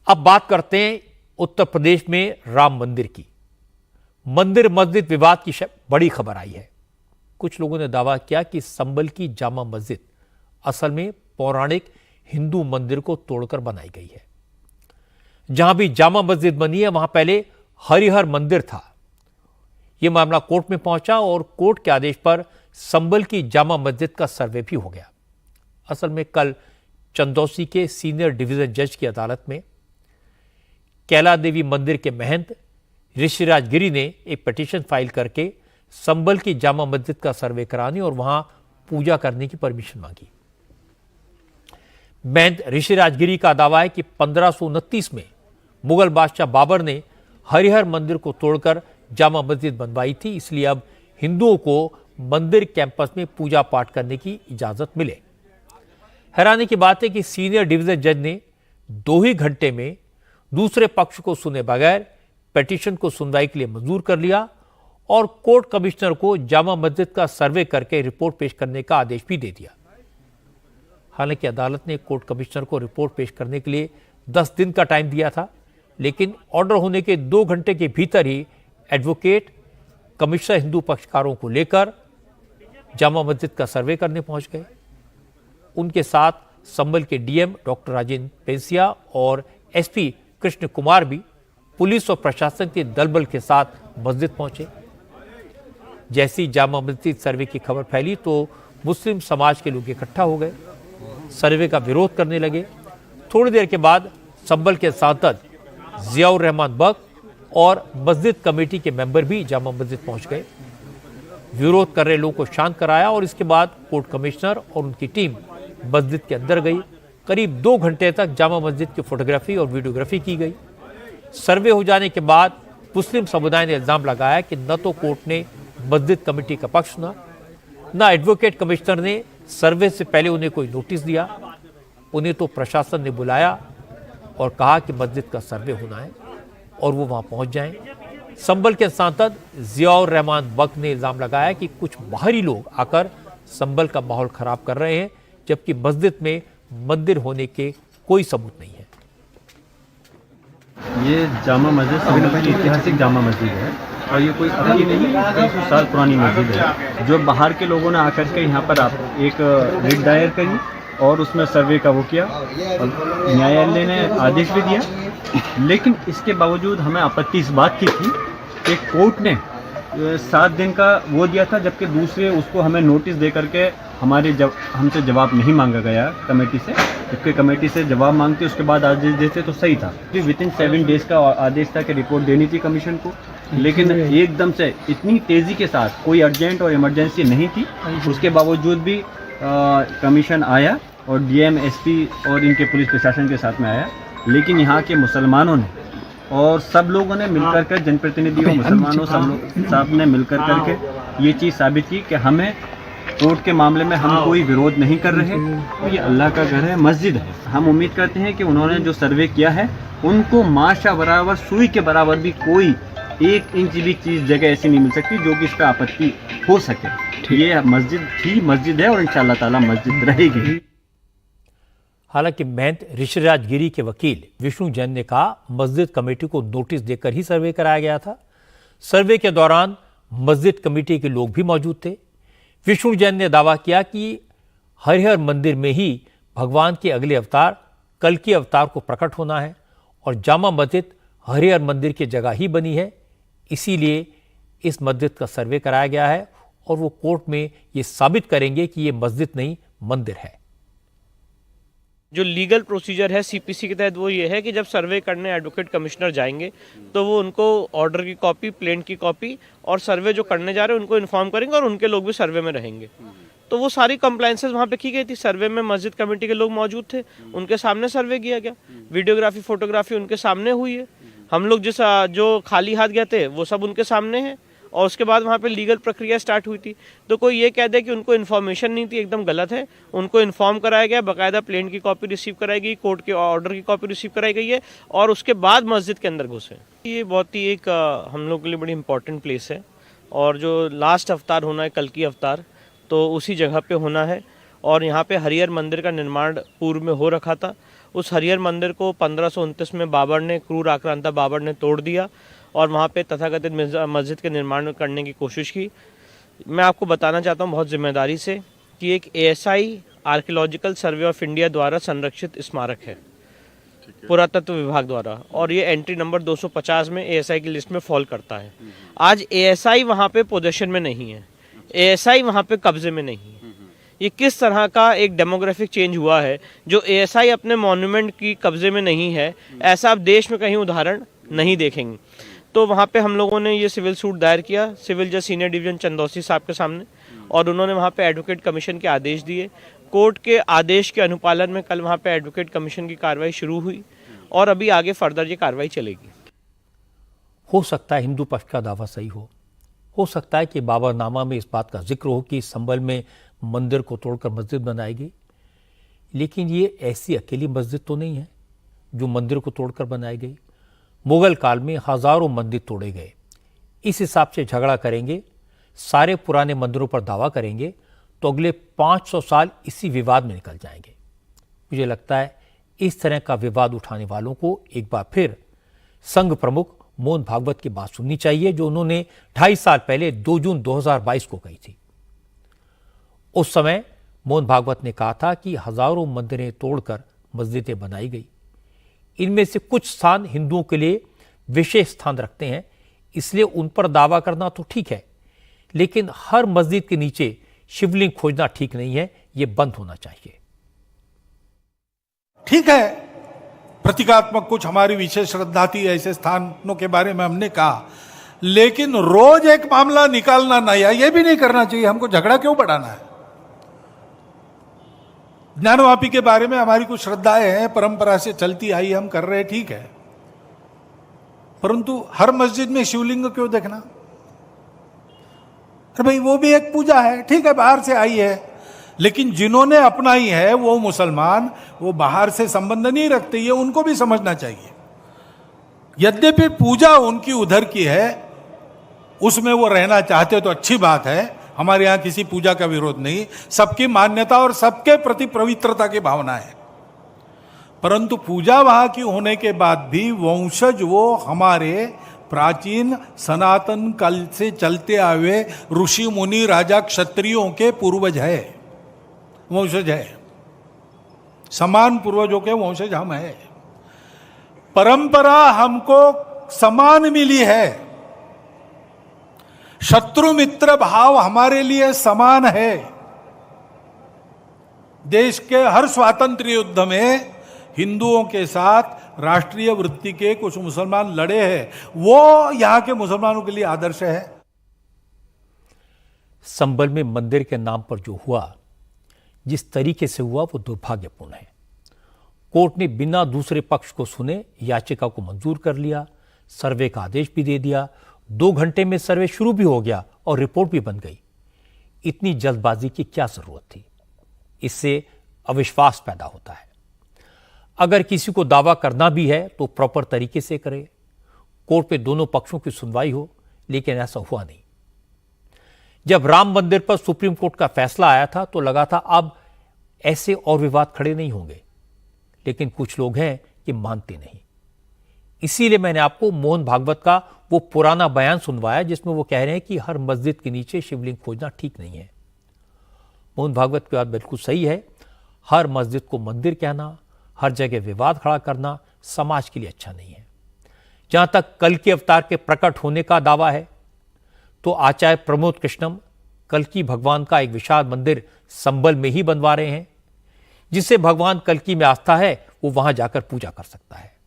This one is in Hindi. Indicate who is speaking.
Speaker 1: अब बात करते हैं उत्तर प्रदेश में राम मंदिर की। मंदिर मस्जिद विवाद की बड़ी खबर आई है। कुछ लोगों ने दावा किया कि संभल की जामा मस्जिद असल में पौराणिक हिंदू मंदिर को तोड़कर बनाई गई है। जहां भी जामा मस्जिद बनी है वहां पहले हरिहर मंदिर था। यह मामला कोर्ट में पहुंचा और कोर्ट के आदेश पर संभल की जामा मस्जिद का सर्वे भी हो गया। असल में कल चंदौसी के सीनियर डिवीजन जज की अदालत में कैला देवी मंदिर के महंत ऋषिराज गिरी ने एक पिटीशन फाइल करके संभल की जामा मस्जिद का सर्वे कराने और वहां पूजा करने की परमिशन मांगी। महंत ऋषिराज गिरी का दावा है कि 1529 में मुगल बादशाह बाबर ने हरिहर मंदिर को तोड़कर जामा मस्जिद बनवाई थी, इसलिए अब हिंदुओं को मंदिर कैंपस में पूजा पाठ करने की इजाजत मिले। हैरानी की बात है कि सीनियर डिवीजन जज ने 2 ही घंटे में दूसरे पक्ष को सुने बगैर पिटीशन को सुनवाई के लिए मंजूर कर लिया और कोर्ट कमिश्नर को जामा मस्जिद का सर्वे करके रिपोर्ट पेश करने का आदेश भी दे दिया। हालांकि अदालत ने कोर्ट कमिश्नर को रिपोर्ट पेश करने के लिए 10 दिन का टाइम दिया था, लेकिन ऑर्डर होने के 2 घंटे के भीतर ही एडवोकेट कमिश्नर हिंदू पक्षकारों को लेकर जामा मस्जिद का सर्वे करने पहुंच गए। उनके साथ संभल के डीएम डॉक्टर राजेंद्र पेंसिया और एसपी कृष्ण कुमार भी पुलिस और प्रशासन के दलबल के साथ मस्जिद पहुंचे। जैसी जामा मस्जिद सर्वे की खबर फैली तो मुस्लिम समाज के लोग इकट्ठा हो गए, सर्वे का विरोध करने लगे। थोड़ी देर के बाद संभल के सांसद जियाउर रहमान बक और मस्जिद कमेटी के मेंबर भी जामा मस्जिद पहुंच गए। विरोध कर रहे लोगों को शांत कराया और इसके बाद कोर्ट कमिश्नर और उनकी टीम मस्जिद के अंदर गई। करीब 2 घंटे तक जामा मस्जिद की फोटोग्राफी और वीडियोग्राफी की गई। सर्वे हो जाने के बाद मुस्लिम समुदाय ने इल्जाम लगाया कि न तो कोर्ट ने मस्जिद कमेटी का पक्ष सुना, न एडवोकेट कमिश्नर ने सर्वे से पहले उन्हें कोई नोटिस दिया। उन्हें तो प्रशासन ने बुलाया और कहा कि मस्जिद का सर्वे होना है और वो वहां पहुंच जाएं। संभल के सांसद जियाउर रहमान बक ने इल्जाम लगाया कि कुछ बाहरी लोग आकर संभल का माहौल खराब कर रहे हैं, जबकि मस्जिद में मंदिर होने के कोई सबूत नहीं है।
Speaker 2: ये जामा मस्जिद संभल की ऐतिहासिक जामा मस्जिद है और ये कोई अभी नहीं, 300 साल पुरानी मस्जिद है। जो बाहर के लोगों ने आकर के यहाँ पर एक रिट दायर करी और उसमें सर्वे का वो किया और न्यायालय ने आदेश भी दिया। लेकिन इसके बावजूद हमें आपत्ति इस बात की थी कि कोर्ट ने 7 दिन का वो दिया था, जबकि दूसरे उसको हमें नोटिस दे करके हमसे जवाब नहीं मांगा गया कमेटी से। जबकि कमेटी से जवाब मांगते उसके बाद आदेश देते तो सही था। विदिन 7 डेज का आदेश था कि रिपोर्ट देनी थी कमीशन को, लेकिन एकदम से इतनी तेज़ी के साथ कोई अर्जेंट और इमरजेंसी नहीं थी, उसके बावजूद भी कमीशन आया और डीएम एसपी और इनके पुलिस प्रशासन के साथ में आया। लेकिन यहाँ के मुसलमानों ने और सब लोगों ने मिलकर कर, जनप्रतिनिधियों मुसलमानों सब ने मिलकर करके ये चीज़ साबित की कि हमें कोर्ट के मामले में हम कोई विरोध नहीं कर रहे। तो ये अल्लाह का घर है, मस्जिद है। हम उम्मीद करते हैं कि उन्होंने जो सर्वे किया है उनको माशा बराबर सुई के बराबर भी कोई 1 इंच भी चीज़ जगह ऐसी नहीं मिल सकती जो कि इस पर आपत्ति हो सके। ये मस्जिद ही मस्जिद है और इंशाअल्लाह ताला मस्जिद रहेगी।
Speaker 1: हालांकि महंत ऋषिराज गिरी के वकील विष्णु जैन ने कहा मस्जिद कमेटी को नोटिस देकर ही सर्वे कराया गया था। सर्वे के दौरान मस्जिद कमेटी के लोग भी मौजूद थे। विष्णु जैन ने दावा किया कि हरिहर मंदिर में ही भगवान के अगले अवतार कल्कि अवतार को प्रकट होना है और जामा मस्जिद हरिहर मंदिर की जगह ही बनी है, इसीलिए इस मस्जिद का सर्वे कराया गया है और वो कोर्ट में ये साबित करेंगे कि ये मस्जिद नहीं मंदिर है।
Speaker 3: जो लीगल प्रोसीजर है सीपीसी के तहत वो ये है कि जब सर्वे करने एडवोकेट कमिश्नर जाएंगे तो वो उनको ऑर्डर की कॉपी, प्लेन की कॉपी और सर्वे जो करने जा रहे हैं उनको इन्फॉर्म करेंगे और उनके लोग भी सर्वे में रहेंगे। तो वो सारी कंप्लायंसेस वहाँ पे की गई थी। सर्वे में मस्जिद कमेटी के लोग मौजूद थे, उनके सामने सर्वे किया गया। वीडियोग्राफी, फोटोग्राफी उनके सामने हुई है। हम लोग जो खाली हाथ गए थे वो सब उनके सामने है और उसके बाद वहाँ पे लीगल प्रक्रिया स्टार्ट हुई थी। तो कोई ये कह दे कि उनको इन्फॉर्मेशन नहीं थी, एकदम गलत है। उनको इन्फॉर्म कराया गया, बाकायदा प्लेन की कॉपी रिसीव कराई गई, कोर्ट के ऑर्डर की कॉपी रिसीव कराई गई है और उसके बाद मस्जिद के अंदर घुसे। ये बहुत ही एक हम लोग के लिए बड़ी इंपॉर्टेंट प्लेस है और जो लास्ट अवतार होना है कल्कि अवतार, तो उसी जगह पे होना है। और यहाँ पे हरिहर मंदिर का निर्माण पूर्व में हो रखा था उस हरिहर मंदिर को 1529 में बाबर ने, क्रूर आक्रांता बाबर ने तोड़ दिया और वहाँ पे तथाकथित मस्जिद के निर्माण करने की कोशिश की। मैं आपको बताना चाहता हूँ बहुत जिम्मेदारी से कि एक ASI archaeological survey of India द्वारा संरक्षित स्मारक है पुरातत्व विभाग द्वारा, और ये एंट्री नंबर 250 में ASI की लिस्ट में फॉल करता है। आज ASI वहाँ पे पोजेशन में नहीं है, ASI वहाँ पे कब्जे में नहीं है। ये किस तरह का एक डेमोग्राफिक चेंज हुआ है जो ASI अपने मॉन्यूमेंट की कब्जे में नहीं है, ऐसा आप देश में कहीं उदाहरण नहीं देखेंगे। तो वहाँ पे हम लोगों ने ये सिविल सूट दायर किया सिविल जज सीनियर डिवीजन चंदौसी साहब के सामने, और उन्होंने वहाँ पे एडवोकेट कमीशन के आदेश दिए। कोर्ट के आदेश के अनुपालन में कल वहाँ पे एडवोकेट कमीशन की कार्रवाई शुरू हुई और अभी आगे फर्दर ये कार्रवाई चलेगी।
Speaker 1: हो सकता है हिंदू पक्ष का दावा सही हो सकता है कि बाबरनामा में इस बात का जिक्र हो कि संभल में मंदिर को तोड़कर मस्जिद बनाई गई, लेकिन ये ऐसी अकेली मस्जिद तो नहीं है जो मंदिर को तोड़कर बनाई गई। मुगल काल में हजारों मंदिर तोड़े गए। इस हिसाब से झगड़ा करेंगे, सारे पुराने मंदिरों पर दावा करेंगे तो अगले 500 साल इसी विवाद में निकल जाएंगे। मुझे लगता है इस तरह का विवाद उठाने वालों को एक बार फिर संघ प्रमुख मोहन भागवत की बात सुननी चाहिए, जो उन्होंने 2.5 साल पहले 2 जून 2022 को कही थी। उस समय मोहन भागवत ने कहा था कि हजारों मंदिरें तोड़कर मस्जिदें बनाई गई। इनमें से कुछ स्थान हिंदुओं के लिए विशेष स्थान रखते हैं, इसलिए उन पर दावा करना तो ठीक है, लेकिन हर मस्जिद के नीचे शिवलिंग खोजना ठीक नहीं है, यह बंद होना चाहिए।
Speaker 4: ठीक है, प्रतीकात्मक कुछ हमारी विशेष श्रद्धा थी, ऐसे स्थानों के बारे में हमने कहा, लेकिन रोज एक मामला निकालना नया, यह भी नहीं करना चाहिए। हमको झगड़ा क्यों बढ़ाना है? ज्ञानवापी के बारे में हमारी कुछ श्रद्धाएं हैं, परंपरा से चलती आई, हम कर रहे, ठीक है, परंतु हर मस्जिद में शिवलिंग क्यों देखना? अरे भाई, वो भी एक पूजा है, ठीक है, बाहर से आई है, लेकिन जिन्होंने अपनाई है वो मुसलमान, वो बाहर से संबंध नहीं रखते, ये उनको भी समझना चाहिए। यद्यपि पूजा उनकी उधर की है, उसमें वो रहना चाहते तो अच्छी बात है, हमारे यहां किसी पूजा का विरोध नहीं, सबकी मान्यता और सबके प्रति पवित्रता की भावना है, परंतु पूजा वहां की होने के बाद भी वंशज वो हमारे प्राचीन सनातन काल से चलते आए ऋषि मुनि राजा क्षत्रियों के पूर्वज है, वंशज है, समान पूर्वजों के वंशज हम है। परंपरा हमको समान मिली है, शत्रु मित्र भाव हमारे लिए समान है। देश के हर स्वातंत्र्य युद्ध में हिंदुओं के साथ राष्ट्रीय वृत्ति के कुछ मुसलमान लड़े हैं, वो यहां के मुसलमानों के लिए आदर्श है।
Speaker 1: संभल में मंदिर के नाम पर जो हुआ, जिस तरीके से हुआ, वो दुर्भाग्यपूर्ण है। कोर्ट ने बिना दूसरे पक्ष को सुने याचिका को मंजूर कर लिया, सर्वे का आदेश भी दे दिया, 2 घंटे में सर्वे शुरू भी हो गया और रिपोर्ट भी बन गई। इतनी जल्दबाजी की क्या जरूरत थी? इससे अविश्वास पैदा होता है। अगर किसी को दावा करना भी है तो प्रॉपर तरीके से करे, कोर्ट में दोनों पक्षों की सुनवाई हो, लेकिन ऐसा हुआ नहीं। जब राम मंदिर पर सुप्रीम कोर्ट का फैसला आया था तो लगा था अब ऐसे और विवाद खड़े नहीं होंगे, लेकिन कुछ लोग हैं कि मानते नहीं। इसीलिए मैंने आपको मोहन भागवत का वो पुराना बयान सुनवाया जिसमें वो कह रहे हैं कि हर मस्जिद के नीचे शिवलिंग खोजना ठीक नहीं है। मोहन भागवत की बात बिल्कुल सही है, हर मस्जिद को मंदिर कहना, हर जगह विवाद खड़ा करना समाज के लिए अच्छा नहीं है। जहां तक कल के अवतार के प्रकट होने का दावा है, तो आचार्य प्रमोद कृष्णम कल्कि भगवान का एक विशाल मंदिर संभल में ही बनवा रहे हैं। जिसे भगवान कल्कि में आस्था है वो वहां जाकर पूजा कर सकता है।